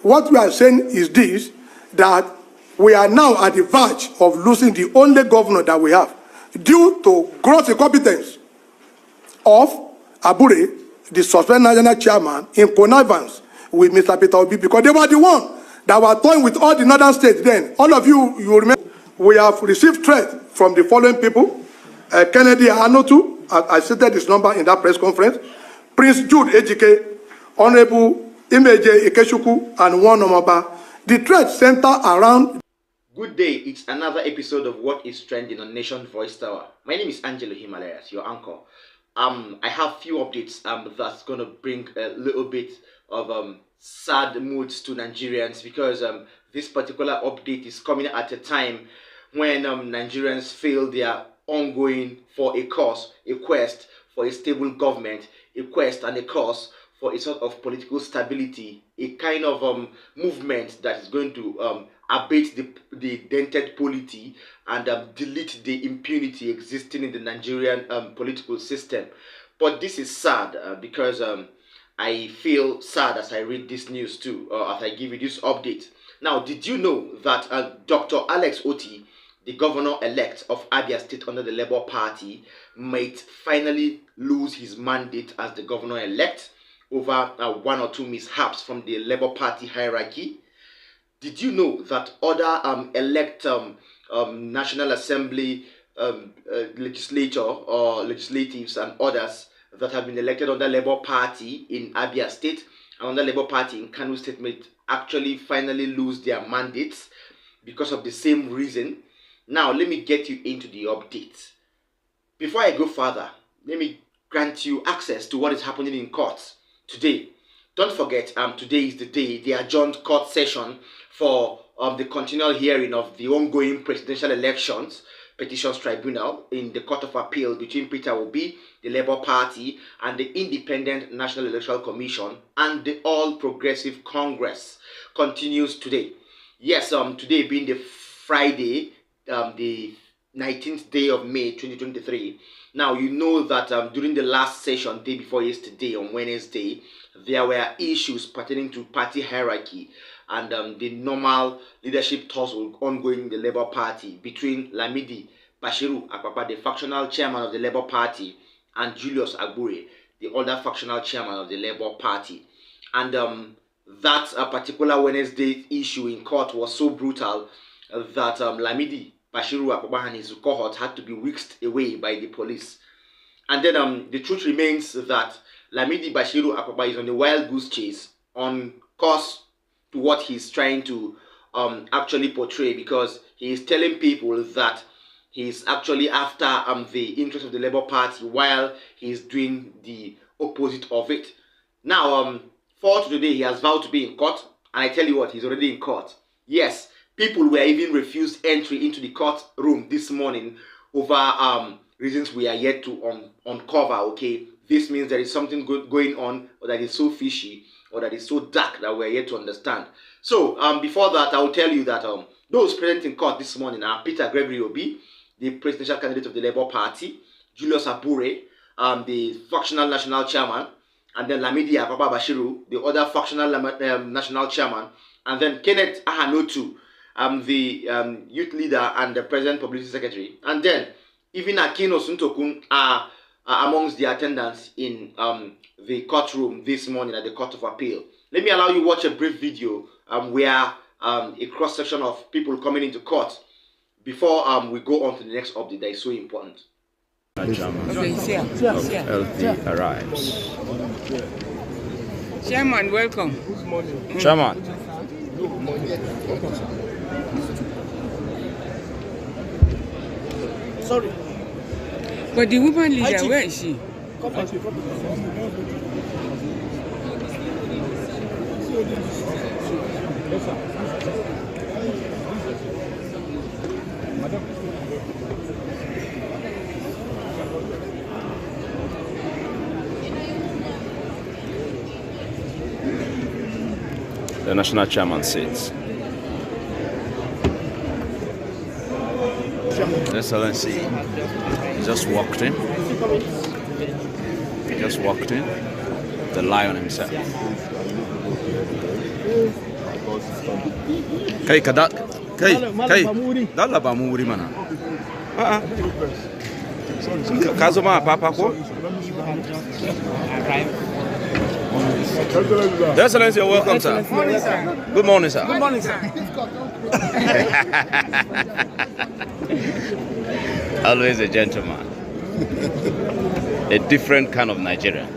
what we are saying is this, that we are now at the verge of losing the only governor that we have due to gross incompetence of Abure, the suspended national chairman, in connivance with Mr. Peter Obi, because they were the one that were toying with all the northern states then. All of you remember, we have received threat from the following people. Kennedy Anotu, I stated his number in that press conference, Prince Jude Ejike, Honorable Imeje Ikeshuku, and one Omaba. The threat center around. Good day, it's another episode of What is Trending on Nation Voice Tower. My name is Angelo Himalayas, your anchor. I have few updates that's going to bring a little bit of sad moods to Nigerians, because this particular update is coming at a time when Nigerians feel they are ongoing for a cause, a quest for a stable government, a quest and a cause for a sort of political stability, a kind of movement that is going to abate the dented polity and delete the impunity existing in the Nigerian political system. But this is sad because I feel sad as I read this news too, as I give you this update. Now, did you know that Dr. Alex Otti, the governor-elect of Abia State under the Labour Party, might finally lose his mandate as the governor-elect over one or two mishaps from the Labour Party hierarchy? Did you know that other National Assembly legislature or legislatives and others that have been elected under Labour Party in Abia State and under Labour Party in Kano State might actually finally lose their mandates because of the same reason? Now, let me get you into the update. Before I go further, let me grant you access to what is happening in courts today. Don't forget, today is the day, the adjourned court session for the continual hearing of the ongoing presidential elections petitions tribunal in the Court of Appeal between Peter Obi, the Labour Party, and the Independent National Electoral Commission and the All Progressive Congress continues today. Yes, today being the Friday, the 19th day of May 2023. Now, you know that during the last session, day before yesterday, on Wednesday, there were issues pertaining to party hierarchy and the normal leadership tussle ongoing in the Labour Party between Lamidi Bashiru Akpapa, the factional chairman of the Labour Party, and Julius Abure, the other factional chairman of the Labour Party. And that particular Wednesday issue in court was so brutal that Lamidi Bashiru Akpapa and his cohort had to be whisked away by the police. And then the truth remains that Lamidi Bashiru Akpapa is on a wild goose chase on course to what he's trying to actually portray, because he is telling people that he's actually after the interest of the Labour Party while he's doing the opposite of it. Now, for today, he has vowed to be in court, and I tell you what, he's already in court. Yes, people were even refused entry into the courtroom this morning over reasons we are yet to uncover, okay? This means there is something good going on, or that is so fishy, or that is so dark that we are yet to understand. So, before that, I will tell you that those present in court this morning are Peter Gregory Obi, the presidential candidate of the Labour Party, Julius Abure, the factional national chairman, and then Lamidi Akpapa Bashiru, the other factional national chairman, and then Kenneth Ahanotu, the youth leader and the present publicity secretary, and then even Akino Suntokun are amongst the attendants in the courtroom this morning at the Court of Appeal. Let me allow you to watch a brief video where a cross-section of people coming into court before we go on to the next update that is so important. LP arrives. Chairman, welcome. Chairman. Sorry. But the woman leader, where is she? The national chairman sits. Excellency, he just walked in. He just walked in. The lion himself. Kai kada kai dalla ba mu wuri mana. Ka zo ma papa ko? Your Excellency, you're welcome, sir. Good morning, sir. Good morning, sir. Always a gentleman. A different kind of Nigerian.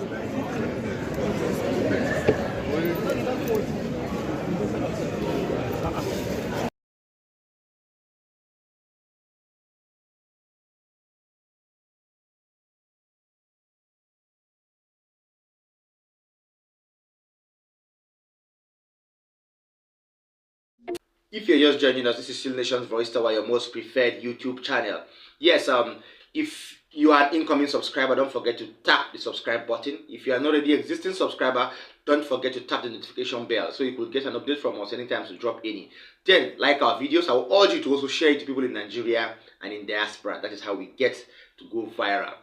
If you're just joining us, this is Still Nation's Voice Tower, your most preferred YouTube channel. Yes, if you are an incoming subscriber, don't forget to tap the subscribe button. If you are not already existing subscriber, don't forget to tap the notification bell so you will get an update from us anytime we drop any. Then, like our videos, I will urge you to also share it to people in Nigeria and in diaspora. That is how we get to go viral.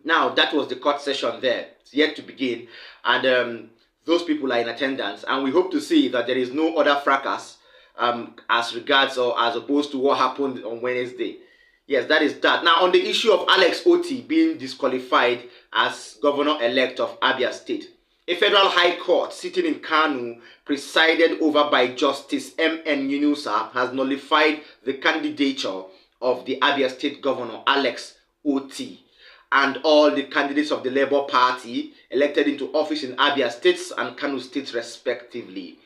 Now, that was the court session there. It's yet to begin. And those people are in attendance. And we hope to see that there is no other fracas as regards or as opposed to what happened on Wednesday. Yes, that is that. Now, on the issue of Alex Otti being disqualified as governor-elect of Abia State, a federal high court sitting in Kanu, presided over by Justice M.N. Yunusa, has nullified the candidature of the Abia State governor, Alex Otti, and all the candidates of the Labour Party elected into office in Abia State and Kanu State respectively.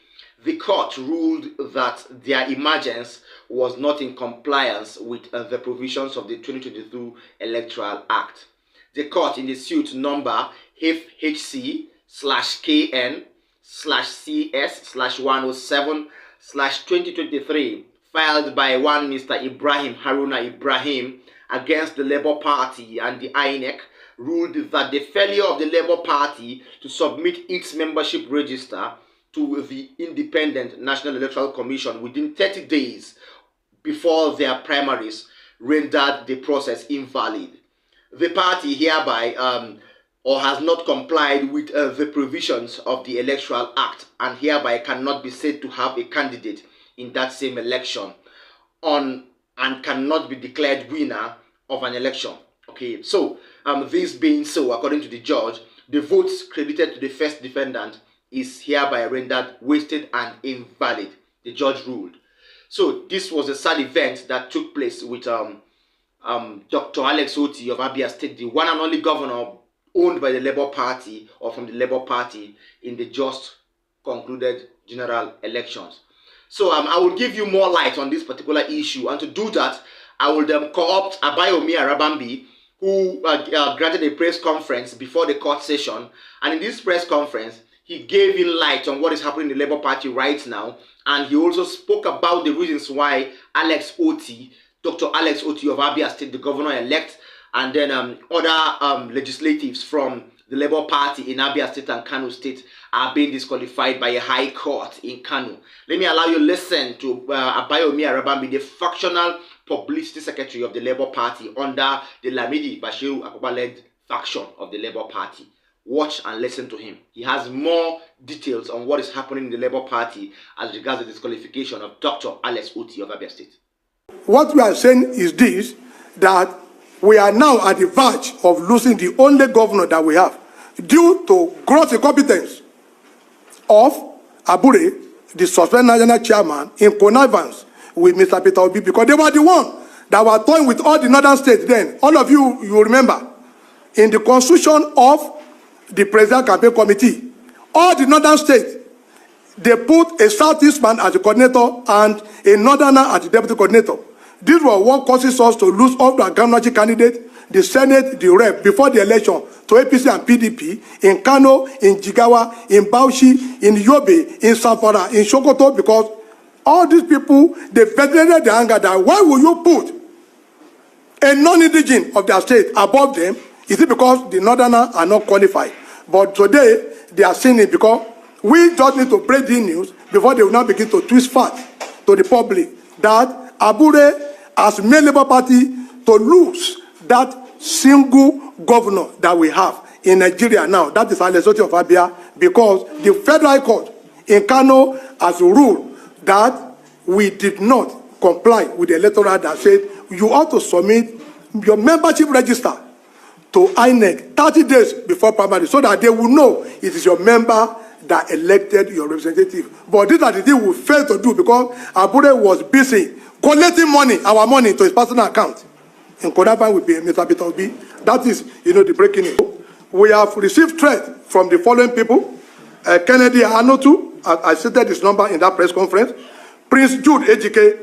The court ruled that their emergence was not in compliance with the provisions of the 2022 Electoral Act. The court, in the suit number FHC/KN/CS/107/2023, filed by one Mr. Ibrahim Haruna Ibrahim against the Labour Party and the INEC, ruled that the failure of the Labour Party to submit its membership register to the Independent National Electoral Commission within 30 days before their primaries rendered the process invalid. The party hereby has not complied with the provisions of the Electoral Act and hereby cannot be said to have a candidate in that same election and cannot be declared winner of an election. Okay, so this being so, according to the judge, the votes credited to the first defendant is hereby rendered wasted and invalid, the judge ruled. So this was a sad event that took place with Dr. Alex Otti of Abia State, the one and only governor owned by the Labour Party or from the Labour Party in the just concluded general elections. So I will give you more light on this particular issue, and to do that, I will then co-opt Arabambi Arabambi, who granted a press conference before the court session, and in this press conference, he gave in light on what is happening in the Labour Party right now, and he also spoke about the reasons why Alex Otti, Dr. Alex Otti of Abia State, the governor-elect, and then other legislatives from the Labour Party in Abia State and Kano State are being disqualified by a high court in Kano. Let me allow you to listen to Abayomi Arabambi, the factional publicity secretary of the Labour Party under the Lamidi Bashiru Akobba-led faction of the Labour Party. Watch and listen to him. He has more details on what is happening in the Labour Party as regards the disqualification of Dr. Alex Otti of Abia State. What we are saying is this, that we are now at the verge of losing the only governor that we have due to gross incompetence of Abure, the suspended national chairman, in connivance with Mr. Peter Obi, because they were the one that were toying with all the northern states then. All of you remember, in the constitution of the Presidential Campaign Committee, all the northern states, they put a southeast man as the coordinator and a northerner as the deputy coordinator. This was what causes us to lose all the governorship candidates, the Senate, the rep, before the election to APC and PDP, in Kano, in Jigawa, in Bauchi, in Yobe, in Zamfara, in Sokoto, because all these people, they ventilated the anger that why will you put a non-indigene of their state above them? Is it because the northerners are not qualified? But today, they are seeing it because we just need to break the news before they will now begin to twist facts to the public that Abure has made Labour Party to lose that single governor that we have in Nigeria now. That is Alex Otti of Abia, because the Federal Court in Kano as a rule that we did not comply with the electoral that said you ought to submit your membership register to INEC 30 days before primary so that they will know it is your member that elected your representative. But these are the things we failed to do because Abure was busy collecting money, our money, to his personal account. In Kodapa with Mr. Peter B. That is, the breaking news. We have received threat from the following people. Kennedy Anotu, I stated his number in that press conference. Prince Jude Ejike,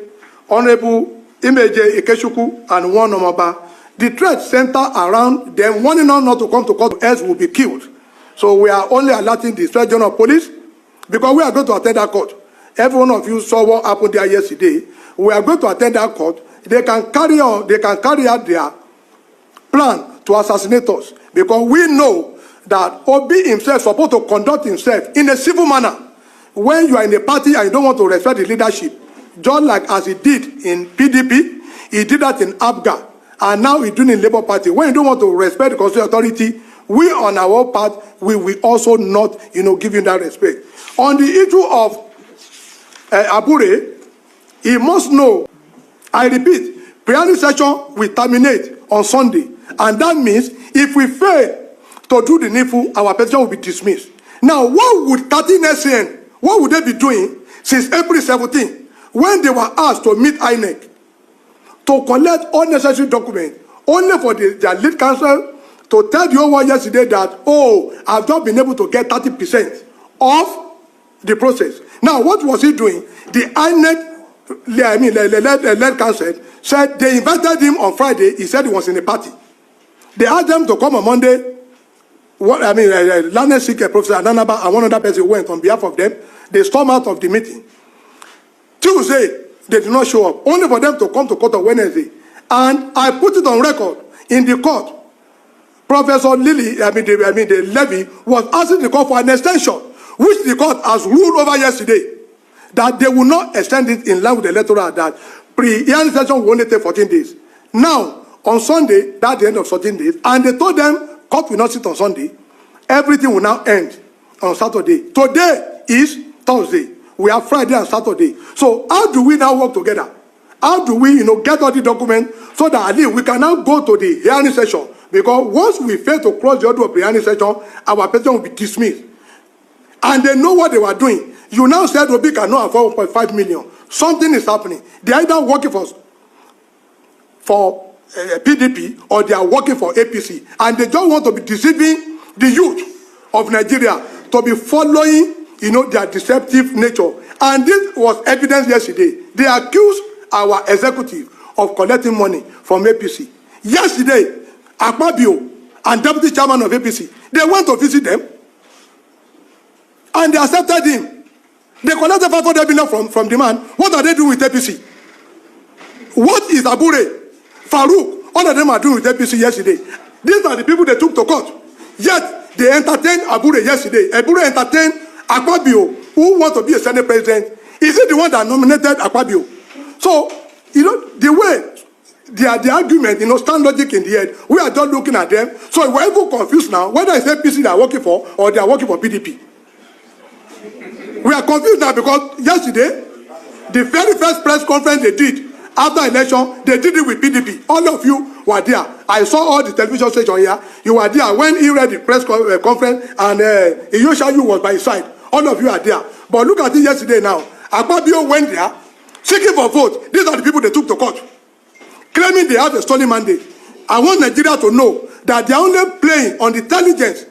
Honorable Imeje Ikeshuku, and one Omaba. The threat center around them wanting us not to come to court, else will be killed. So we are only alerting the Inspector General of Police because we are going to attend that court. Every one of you saw what happened there yesterday. We are going to attend that court. They can carry out their plan to assassinate us because we know that Obi himself is supposed to conduct himself in a civil manner. When you are in a party and you don't want to respect the leadership, just like as he did in PDP, he did that in ABGA, and now he's doing in Labour Party. When you don't want to respect the constitutional authority, we on our part, we will also not, give you that respect. On the issue of Abure, he must know, I repeat, pre-hearing session will terminate on Sunday. And that means if we fail to do the needful, our petition will be dismissed. Now, what would 13SN, what would they be doing since April 17, when they were asked to meet INEC to collect all necessary documents, only for their lead counsel to tell the whole world yesterday that, I've not been able to get 30% of the process. Now, what was he doing? The INEC, lead counsel, said they invited him on Friday. He said he was in a party. They asked them to come on Monday. Learned Sike, Professor Ananaba, and one other person went on behalf of them. They stormed out of the meeting. Tuesday, they did not show up, only for them to come to court on Wednesday. And I put it on record in the court. Professor the Levy was asking the court for an extension, which the court has ruled over yesterday, that they will not extend it in line with the electoral, that pre-hearing session will only take 14 days. Now, on Sunday, that's the end of 14 days, and they told them court will not sit on Sunday. Everything will now end on Saturday. Today is Thursday. We have Friday and Saturday. So how do we now work together? How do we, get all the documents so that at least we can now go to the hearing session? Because once we fail to cross the order of the hearing session, our petition will be dismissed. And they know what they were doing. You now said Obi cannot afford 1.5 million. Something is happening. They are either working for PDP or they are working for APC. And they don't want to be deceiving the youth of Nigeria to be following, their deceptive nature. And this was evidence yesterday. They accused our executive of collecting money from APC. Yesterday, Akpabio and deputy chairman of APC, they went to visit them and they accepted him. They collected 500 million from the man. What are they doing with APC? What is Abure, Farouk, all of them are doing with APC yesterday? These are the people they took to court. Yet, they entertained Abure yesterday. Abure entertained Akpabio, who wants to be a Senate president. Is it the one that nominated Akpabio? So, the way the argument, stand logic in the head, we are just looking at them. So we're even confused now whether it's APC they are working for or they are working for PDP. We are confused now because yesterday, the very first press conference they did after election, they did it with PDP. All of you were there. I saw all the television stations here. You were there when he read the press conference and Iyoshayu was by his side. All of you are there. But look at it yesterday now. Akpabio went there seeking for vote. These are the people they took to court, claiming they have a stolen mandate. I want Nigeria to know that they are only playing on the intelligence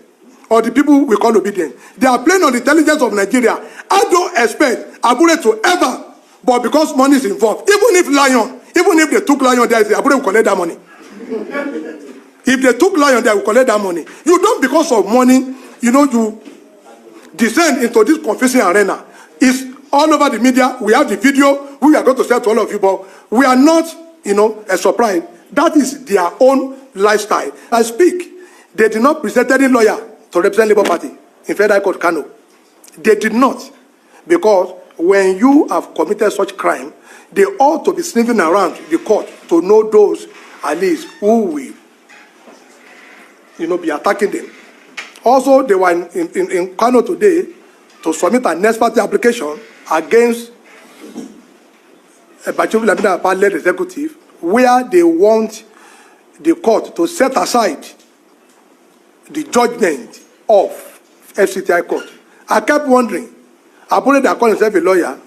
of the people we call obedient. They are playing on the intelligence of Nigeria. I don't expect Abure to ever, but because money is involved, even if they took Lion there, Abure will collect that money. If they took Lion, they will collect that money. You don't, because of money, you descend into this confusing arena. It's all over the media. We have the video. We are going to sell to all of you, but we are not, a surprise. That is their own lifestyle. I speak. They did not present any lawyer to represent Labour Party in Federal Court Kano. They did not, because when you have committed such crime, they ought to be sniffing around the court to know those at least who will, be attacking them. Also, they were in Kano today to submit an ex parte application against a Bachofu Lamida-led executive, where they want the court to set aside the judgment of FCTI court. I kept wondering, Abure that called himself a lawyer,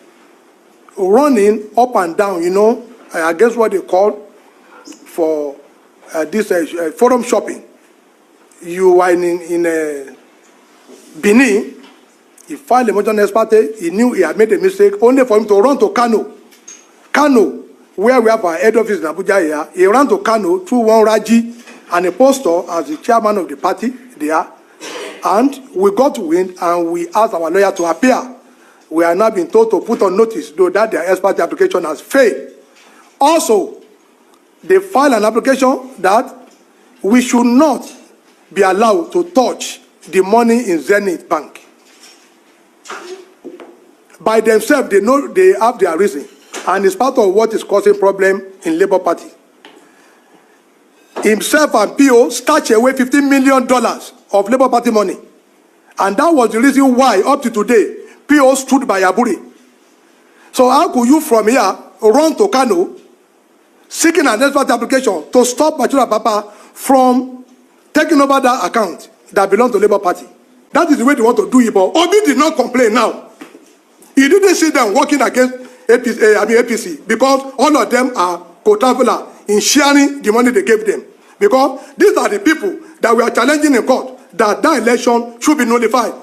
running up and down, against what they call for this forum shopping. You are in Benin, he filed a motion ex parte, he knew he had made a mistake, only for him to run to Kano. Kano, where we have our head office in Abuja here, he ran to Kano through one Raji and a pastor as the chairman of the party there. And we got wind and we asked our lawyer to appear. We are now being told to put on notice, though, that their ex parte application has failed. Also, they filed an application that we should not be allowed to touch the money in Zenith Bank. By themselves, they know they have their reason, and it's part of what is causing problem in Labour Party. Himself and PO snatched away $15 million of Labour Party money, and that was the reason why, up to today, PO stood by Abure. So how could you from here run to Kano, seeking an ex parte application to stop Bachofu Papa from taking over that account that belongs to Labour Party? That is the way they want to do it. But Obi did not complain now. He didn't sit down working against APC, because all of them are co-traveler in sharing the money they gave them. Because these are the people that we are challenging in court, that election should be nullified.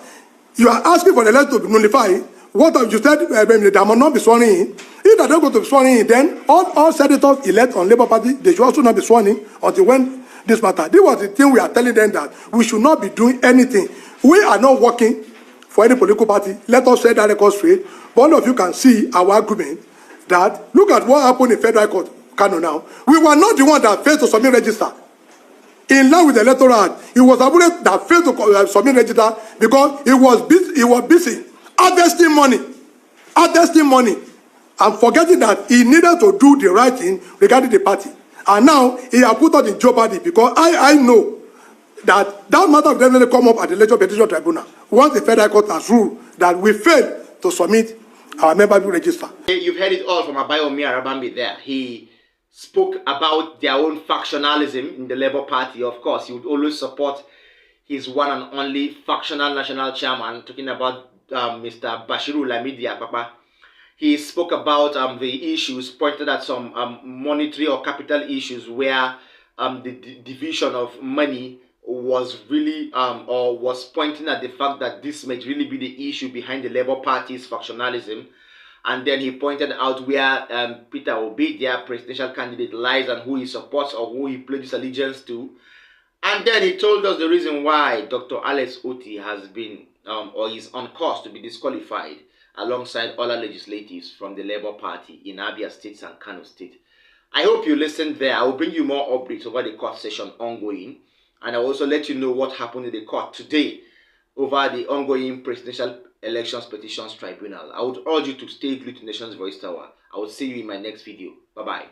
You are asking for the election to be nullified. What have you said? They must not be sworn in. If they don't go to be sworn in, then all senators elect on Labour Party, they should also not be sworn in until when this matter. This was the thing we are telling them, that we should not be doing anything. We are not working for any political party. Let us set that record straight. But all of you can see our argument that, look at what happened in Federal Court, Kano now. We were not the one that failed to submit register. In line with the electoral act, it was Abure that failed to submit register because he was busy harvesting money, and forgetting that he needed to do the right thing regarding the party. And now he has put us in jeopardy, because I know that matter will definitely come up at the Electoral Petition Tribunal once the Federal Court has ruled that we failed to submit our membership register. You've heard it all from Abayomi Arabambi there. He spoke about their own factionalism in the Labour Party. Of course, he would always support his one and only factional national chairman, talking about Mr. Bashiru Lamidi Papa. He spoke about the issues, pointed at some monetary or capital issues where the division of money was really, or was pointing at the fact that this might really be the issue behind the Labour Party's factionalism. And then he pointed out where Peter Obi, their presidential candidate, lies and who he supports or who he pledges allegiance to. And then he told us the reason why Dr. Alex Otti has been, or is on course to be disqualified alongside other legislatives from the Labour Party in Abia State and Kano State. I hope you listened there. I will bring you more updates over the court session ongoing. And I will also let you know what happened in the court today over the ongoing presidential elections petitions tribunal. I would urge you to stay glued to Nation's Voice Tower. I will see you in my next video. Bye-bye.